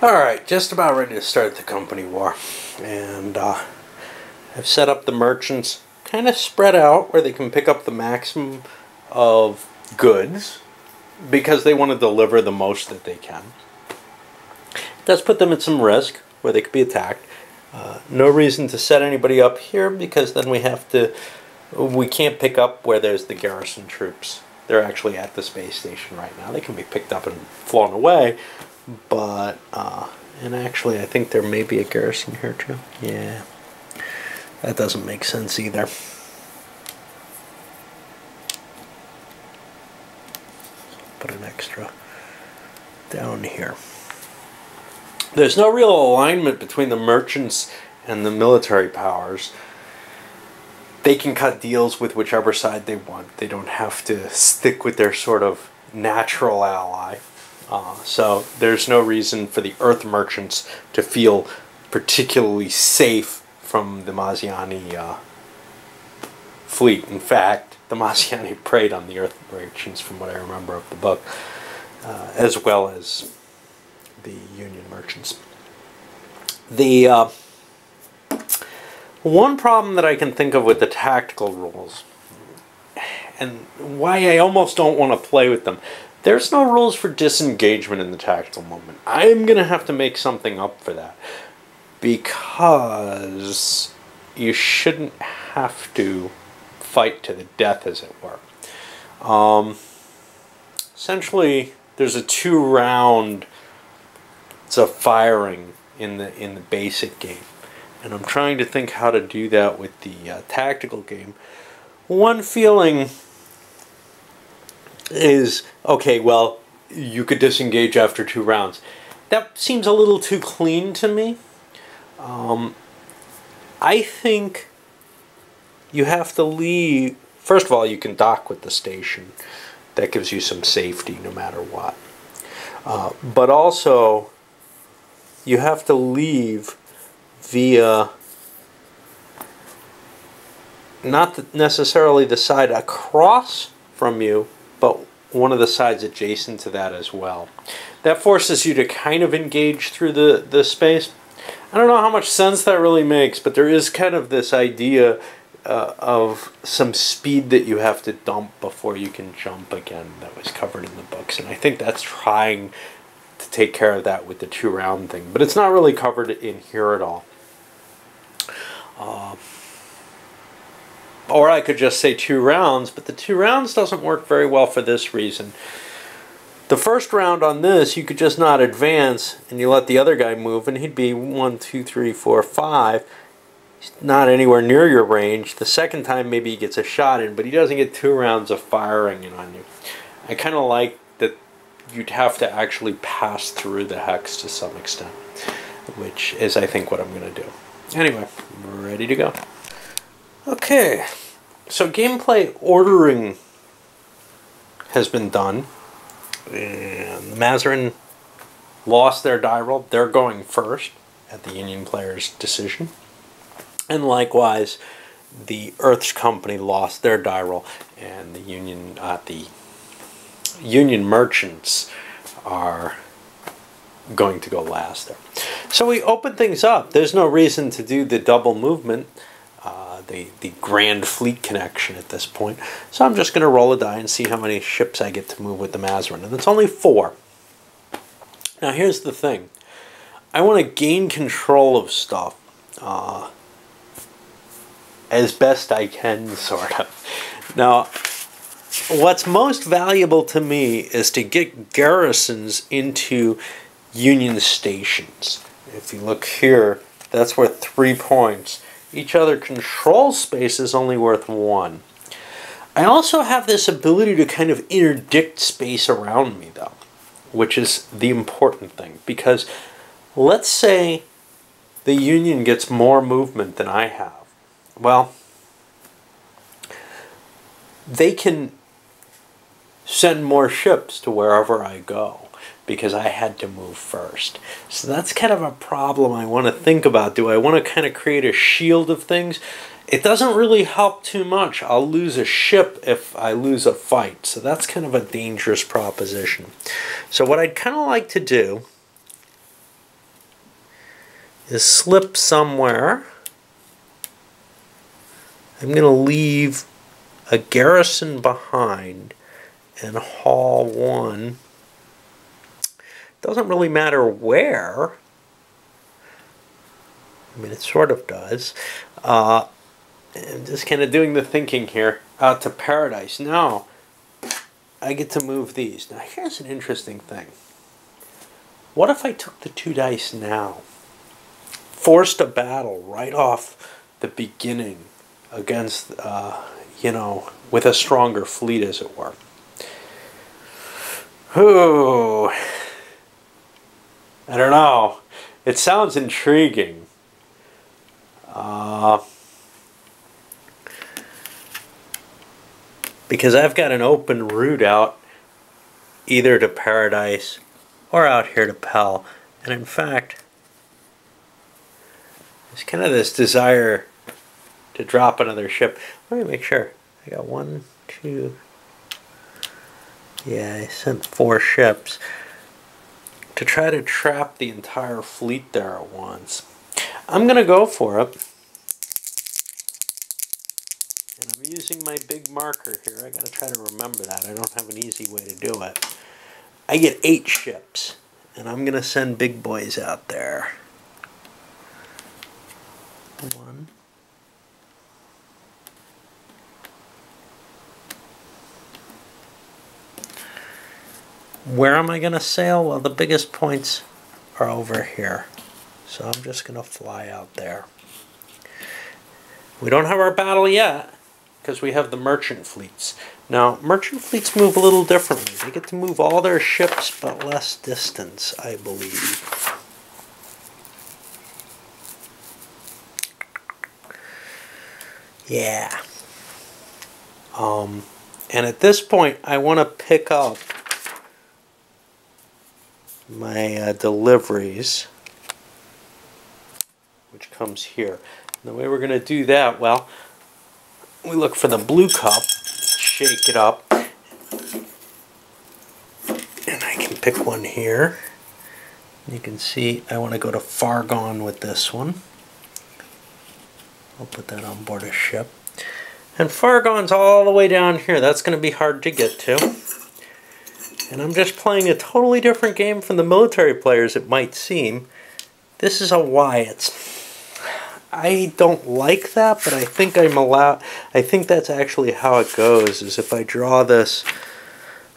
Alright, just about ready to start the company war. And I've set up the merchants kind of spread out where they can pick up the maximum of goods because they want to deliver the most that they can. It does put them at some risk where they could be attacked. No reason to set anybody up here because then we can't pick up where there's the garrison troops. They're actually at the space station right now. They can be picked up and flown away. But, and actually I think there may be a garrison here too. Yeah, that doesn't make sense either. Put an extra down here. There's no real alignment between the merchants and the military powers. They can cut deals with whichever side they want. They don't have to stick with their sort of natural ally. So there's no reason for the Earth merchants to feel particularly safe from the Maziani fleet. In fact, the Maziani preyed on the Earth merchants from what I remember of the book, as well as the Union merchants. The one problem that I can think of with the tactical rules, and why I almost don't want to play with them, there's no rules for disengagement in the tactical moment. I'm going to have to make something up for that. Because you shouldn't have to fight to the death, as it were. Essentially, there's a 2-round firing in the basic game. And I'm trying to think how to do that with the tactical game. One feeling is, okay, well, you could disengage after 2 rounds. That seems a little too clean to me. I think you have to leave. First of all, you can dock with the station. That gives you some safety no matter what. But also, you have to leave via not necessarily the side across from you, but one of the sides adjacent to that as well. That forces you to kind of engage through the space. I don't know how much sense that really makes, but there is kind of this idea of some speed that you have to dump before you can jump again that was covered in the books. And I think that's trying to take care of that with the 2-round thing. But it's not really covered in here at all. Or I could just say 2 rounds, but the 2 rounds doesn't work very well for this reason. The first round on this, you could just not advance, and you let the other guy move, and he'd be 1, 2, 3, 4, 5. He's not anywhere near your range. The second time, maybe he gets a shot in, but he doesn't get 2 rounds of firing in on you. I kind of like that you'd have to actually pass through the hex to some extent, which is, I think, what I'm going to do. Anyway, we're ready to go. Okay, so gameplay ordering has been done. And the Mazarin lost their die roll. They're going first at the Union player's decision. And likewise, the Earth's company lost their die roll, and the Union merchants are going to go last there. So we open things up. There's no reason to do the double movement, the Grand Fleet connection at this point. So I'm just going to roll a die and see how many ships I get to move with the Mazarin. And it's only 4. Now here's the thing. I want to gain control of stuff as best I can, sort of. Now, what's most valuable to me is to get garrisons into Union stations. If you look here, that's worth 3 points. Each other control space is only worth 1. I also have this ability to kind of interdict space around me, though, which is the important thing. Because let's say the Union gets more movement than I have. Well, they can send more ships to wherever I go, because I had to move first. So that's kind of a problem I want to think about. Do I want to kind of create a shield of things? It doesn't really help too much. I'll lose a ship if I lose a fight. So that's kind of a dangerous proposition. So what I'd kind of like to do is slip somewhere. I'm going to leave a garrison behind and haul one. Doesn't really matter where. I mean, it sort of does. I'm just kind of doing the thinking here. Out to Paradise. Now, I get to move these. Now, here's an interesting thing. What if I took the 2 dice now? Forced a battle right off the beginning against, you know, with a stronger fleet, as it were. Ooh. I don't know. It sounds intriguing. Because I've got an open route out either to Paradise or out here to Pell. And in fact, there's kind of this desire to drop another ship. Let me make sure. I got 1, 2... Yeah, I sent 4 ships to try to trap the entire fleet there at once. I'm going to go for it. And I'm using my big marker here. I got to try to remember that. I don't have an easy way to do it. I get 8 ships, and I'm going to send big boys out there. 1. Where am I going to sail? Well, the biggest points are over here. So I'm just going to fly out there. We don't have our battle yet because we have the merchant fleets. Now, merchant fleets move a little differently. They get to move all their ships but less distance, I believe. Yeah. And at this point, I want to pick up my deliveries, which comes here. And the way we're going to do that, well, we look for the blue cup, shake it up, and I can pick one here. You can see I want to go to Fargon with this one. I'll put that on board a ship. And Fargon's all the way down here. That's going to be hard to get to. And I'm just playing a totally different game from the military players, it might seem. This is a Wyatt's. I don't like that, but I think I'm allowed. I think that's actually how it goes, is if I draw this,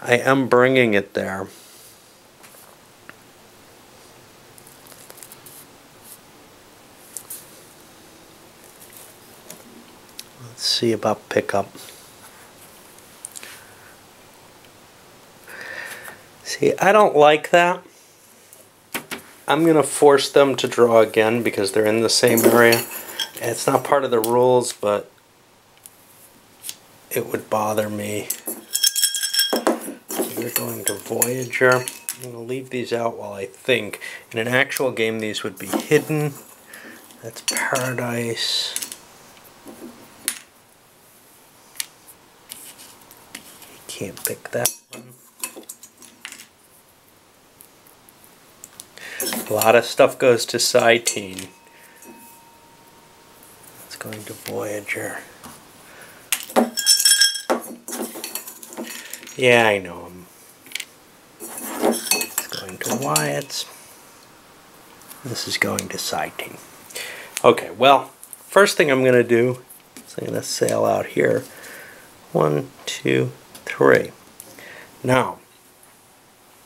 I am bringing it there. Let's see about pickup. See, I don't like that. I'm going to force them to draw again because they're in the same area. It's not part of the rules, but it would bother me. So we're going to Voyager. I'm going to leave these out while I think. In an actual game, these would be hidden. That's Paradise. You can't pick that one. A lot of stuff goes to Cytine. It's going to Voyager. Yeah, I know him. It's going to Wyatt's. This is going to Cytine. Okay, well, first thing I'm going to do is I'm going to sail out here. 1, 2, 3. Now,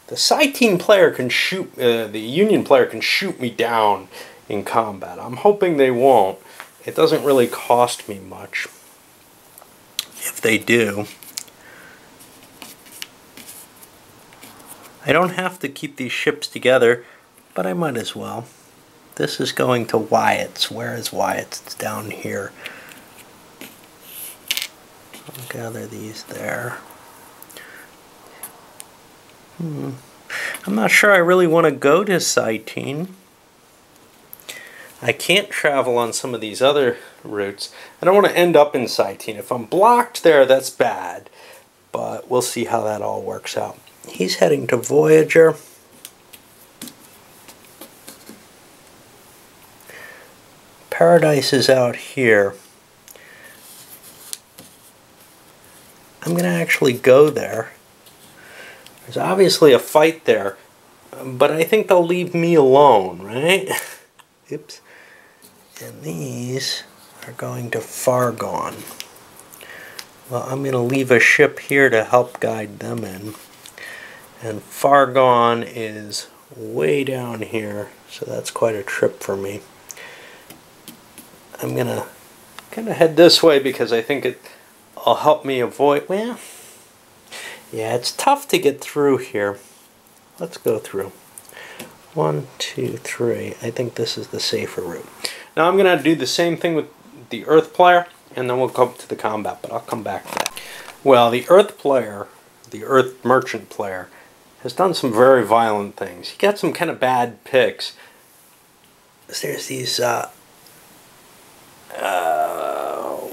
the Cytine player can shoot, the Union player can shoot me down in combat. I'm hoping they won't. It doesn't really cost me much if they do. I don't have to keep these ships together, but I might as well. This is going to Wyatt's. Where is Wyatt's? It's down here. I'll gather these there. I'm not sure I really want to go to Cytine. I can't travel on some of these other routes. I don't want to end up in Cytine. If I'm blocked there, that's bad. But we'll see how that all works out. He's heading to Voyager. Paradise is out here. I'm going to actually go there. There's obviously a fight there, but I think they'll leave me alone, right? Oops. And these are going to Far Gone. Well, I'm going to leave a ship here to help guide them in. And Far Gone is way down here, so that's quite a trip for me. I'm going to kind of head this way because I think it'll help me avoid... Well, yeah, it's tough to get through here. Let's go through. 1, 2, 3. I think this is the safer route. Now I'm going to do the same thing with the Earth player, and then we'll come to the combat, but I'll come back to that. Well, the Earth player, the Earth merchant player, has done some very violent things. He got some kind of bad picks. There's these,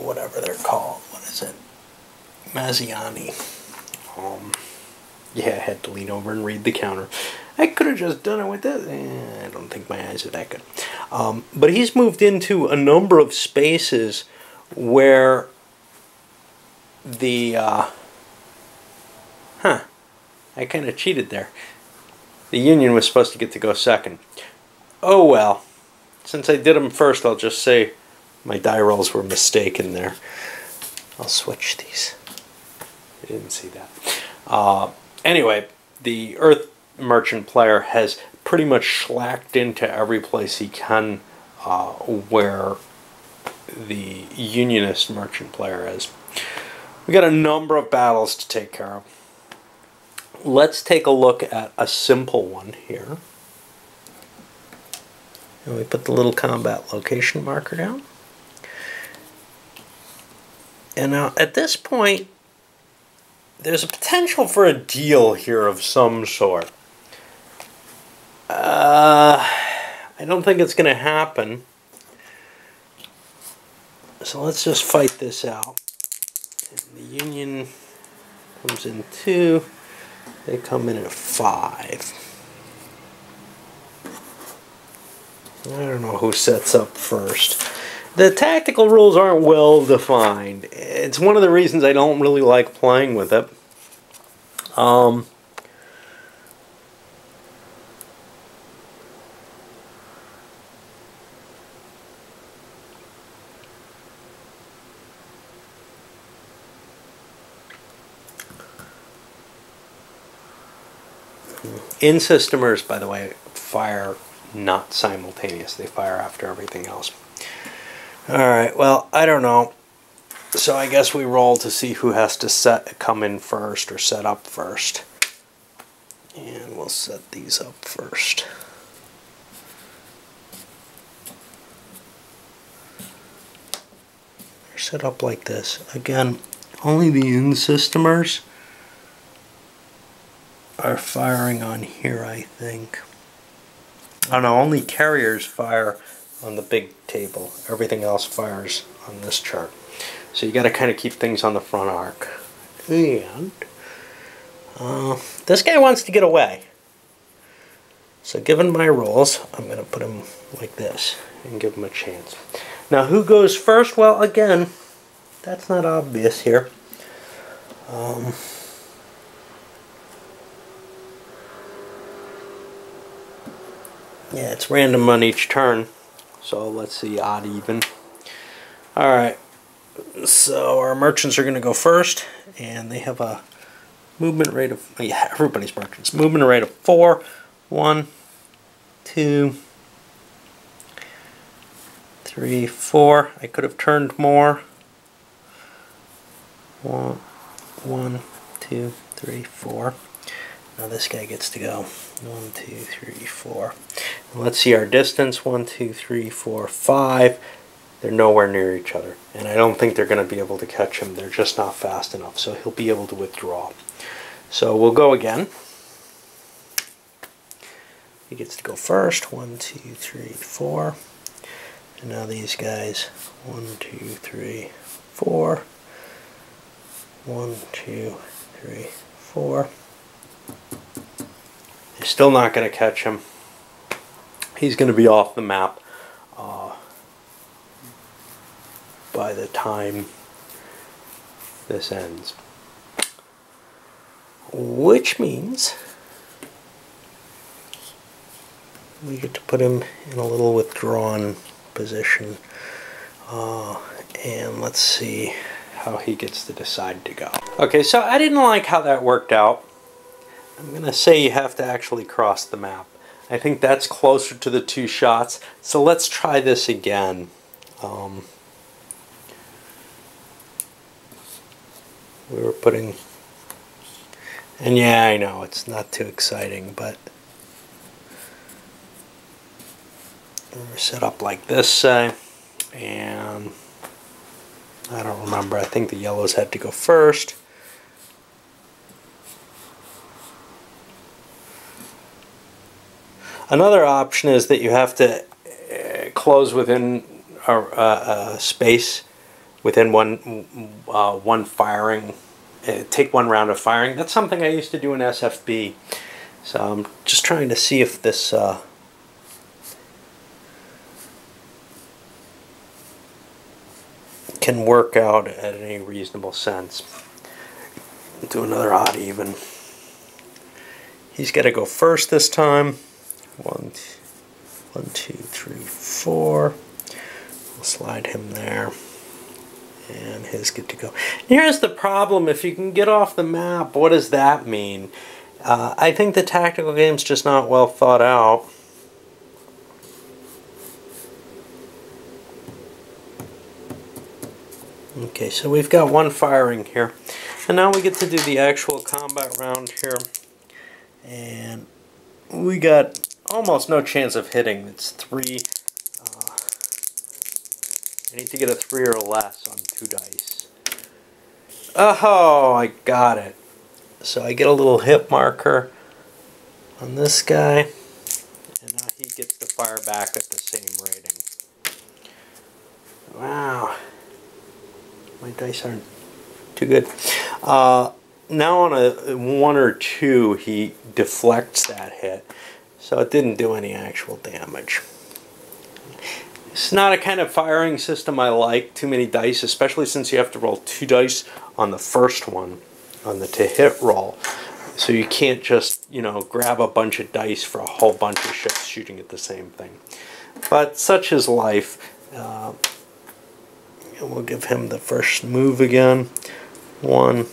whatever they're called. What is it? Maziani. Yeah, I had to lean over and read the counter. I could have just done it with this. I don't think my eyes are that good. But he's moved into a number of spaces where the... I kind of cheated there. The Union was supposed to get to go second. Oh well. Since I did them first, I'll just say my die rolls were mistaken there. I'll switch these. I didn't see that. Anyway, the Earth merchant player has pretty much schlacked into every place he can where the Unionist merchant player is. We got a number of battles to take care of. Let's take a look at a simple one here. And we put the little combat location marker down. And now at this point, there's a potential for a deal here of some sort. I don't think it's going to happen. So let's just fight this out. And the Union comes in 2. They come in at 5. I don't know who sets up first. The tactical rules aren't well defined. It's one of the reasons I don't really like playing with it. In-systemers, by the way, fire not simultaneous. They fire after everything else. Alright, well, I don't know. So I guess we roll to see who has to come in first or set up first. And we'll set these up first. They're set up like this. Again, only the in-systemers are firing on here, I think. Oh no, only carriers fire on the big table. Everything else fires on this chart. So you got to kind of keep things on the front arc. And this guy wants to get away. So given my rules, I'm going to put him like this and give him a chance. Now who goes first? Well, again, that's not obvious here. Yeah, it's random on each turn. So let's see, odd, even. Alright, so our merchants are going to go first, and they have a movement rate of, yeah, everybody's merchants. Movement rate of 4. 1, 2, 3, 4. I could have turned more. 1, 2, 3, 4. Now this guy gets to go. 1, 2, 3, 4. And let's see our distance. 1, 2, 3, 4, 5. They're nowhere near each other. And I don't think they're going to be able to catch him. They're just not fast enough. So he'll be able to withdraw. So we'll go again. He gets to go first. 1, 2, 3, 4. And now these guys. 1, 2, 3, 4. 1, 2, 3, 4. They're still not going to catch him. He's going to be off the map. by the time this ends. Which means we get to put him in a little withdrawn position. And let's see how he gets to decide to go. Okay, so I didn't like how that worked out. I'm going to say you have to actually cross the map. I think that's closer to the 2 shots. So let's try this again. We were putting... And yeah, I know, it's not too exciting, but... We're set up like this, and... I don't remember, I think the yellows had to go first. Another option is that you have to close within a space within one firing, take 1 round of firing. That's something I used to do in SFB. So I'm just trying to see if this can work out at any reasonable sense. Do another odd even. He's got to go first this time. 1, 2, 3, 4. We'll slide him there. And his get to go. Here's the problem. If you can get off the map, what does that mean? I think the tactical game's just not well thought out. Okay, so we've got 1 firing here. And now we get to do the actual combat round here. And we got almost no chance of hitting. It's 3. I need to get a 3 or less on 2 dice. Oh, I got it. So I get a little hit marker on this guy. And now he gets to fire back at the same rating. Wow. My dice aren't too good. Now on a 1 or 2, he deflects that hit. So it didn't do any actual damage. It's not a kind of firing system I like, too many dice, especially since you have to roll 2 dice on the first one, on the to hit roll. So you can't just, you know, grab a bunch of dice for a whole bunch of ships shooting at the same thing. But such is life. We'll give him the first move again. 1,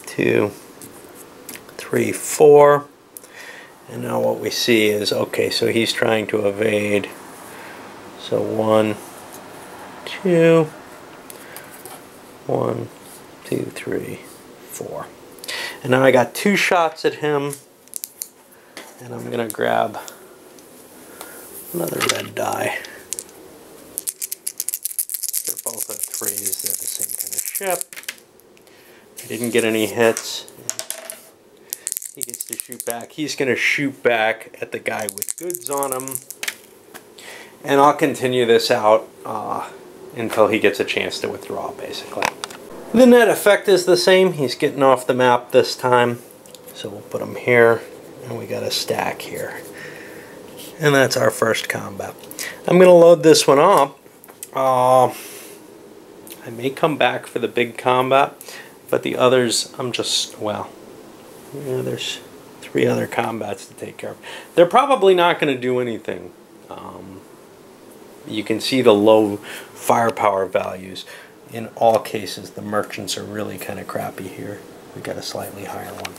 2, 3, 4. And now what we see is, okay, so he's trying to evade. So 1, 2, 1, 2, 3, 4. And now I got 2 shots at him. And I'm going to grab another red die. They're both at 3s. They're the same kind of ship. I didn't get any hits. He gets to shoot back. He's going to shoot back at the guy with goods on him. And I'll continue this out until he gets a chance to withdraw, basically. The net effect is the same. He's getting off the map this time. So we'll put him here. And we got a stack here. And that's our first combat. I'm going to load this one up. I may come back for the big combat, but the others, I'm just, well, yeah, there's 3 other combats to take care of. They're probably not going to do anything. You can see the low firepower values. In all cases, the merchants are really kind of crappy here. We got a slightly higher one.